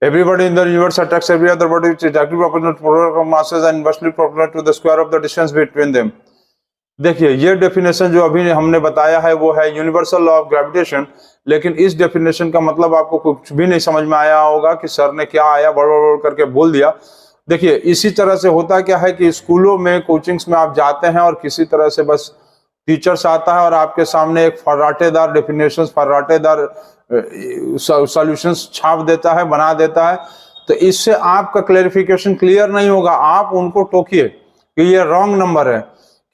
Everybody in the universe attracts every other body which is directly proportional to polar masses and inversely proportional to the square of the distance between them. देखिए, ये definition जो अभी हमने बताया है वो है यूनिवर्सल लॉ ऑफ ग्रेविटेशन, लेकिन इस डेफिनेशन का मतलब आपको कुछ भी नहीं समझ में आया होगा कि सर ने क्या आया बड़ करके बोल दिया। देखिए, इसी तरह से होता क्या है कि स्कूलों में, कोचिंग्स में आप जाते हैं और किसी तरह से बस टीचर्स आता है और आपके सामने एक फर्राटेदार डेफिनेशंस, फर्राटेदार सॉल्यूशंस छाप देता है, बना देता है। तो इससे आपका क्लैरिफिकेशन क्लियर नहीं होगा। आप उनको टोकिए कि ये रॉन्ग नंबर है,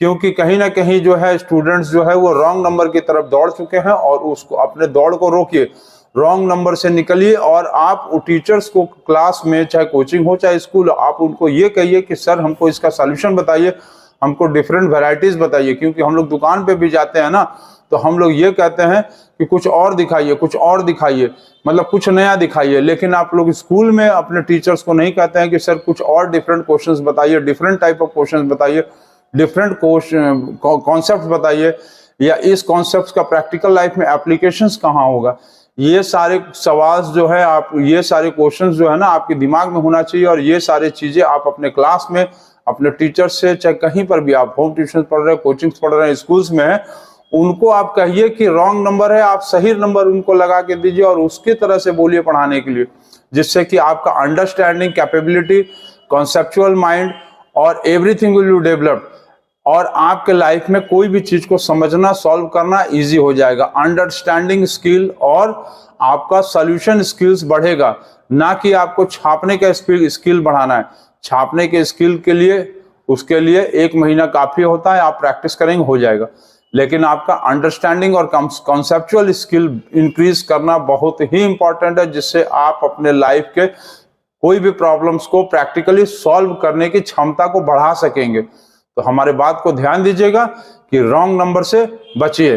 क्योंकि कहीं ना कहीं जो है स्टूडेंट्स जो है वो रॉन्ग नंबर की तरफ दौड़ चुके हैं और उसको, अपने दौड़ को रोकिए, रॉन्ग नंबर से निकलिए। और आप टीचर्स को क्लास में, चाहे कोचिंग हो चाहे स्कूल, आप उनको ये कहिए कि सर हमको इसका सॉल्यूशन बताइए, हमको डिफरेंट वैरायटीज बताइए। क्योंकि हम लोग दुकान पे भी जाते हैं ना, तो हम लोग ये कहते हैं कि कुछ और दिखाइए, कुछ और दिखाइए, मतलब कुछ नया दिखाइए। लेकिन आप लोग स्कूल में अपने टीचर्स को नहीं कहते हैं कि सर कुछ और डिफरेंट क्वेश्चंस बताइए, डिफरेंट टाइप ऑफ क्वेश्चंस बताइए, डिफरेंट कॉन्सेप्ट बताइए, या इस कॉन्सेप्ट का प्रैक्टिकल लाइफ में एप्लीकेशंस कहाँ होगा। ये सारे सवाल जो है, आप ये सारे क्वेश्चंस जो है ना आपके दिमाग में होना चाहिए। और ये सारी चीजें आप अपने क्लास में अपने टीचर से, चाहे कहीं पर भी आप होम ट्यूशन पढ़ रहे हैं, कोचिंग्स पढ़ रहे हैं, स्कूल्स में है, उनको आप कहिए कि रॉन्ग नंबर है, आप सही नंबर उनको लगा के दीजिए और उसकी तरह से बोलिए पढ़ाने के लिए, जिससे कि आपका अंडरस्टैंडिंग, कैपेबिलिटी, कॉन्सेप्चुअल माइंड और एवरीथिंग विल बी डेवलप्ड। और आपके लाइफ में कोई भी चीज को समझना, सॉल्व करना इजी हो जाएगा। अंडरस्टैंडिंग स्किल और आपका सॉल्यूशन स्किल्स बढ़ेगा, ना कि आपको छापने का स्किल बढ़ाना है। छापने के स्किल के लिए, उसके लिए 1 महीना काफी होता है, आप प्रैक्टिस करेंगे हो जाएगा। लेकिन आपका अंडरस्टैंडिंग और कॉन्सेप्चुअल स्किल इंक्रीज करना बहुत ही इंपॉर्टेंट है, जिससे आप अपने लाइफ के कोई भी प्रॉब्लम्स को प्रैक्टिकली सॉल्व करने की क्षमता को बढ़ा सकेंगे। तो हमारे बात को ध्यान दीजिएगा कि रॉन्ग नंबर से बचिए।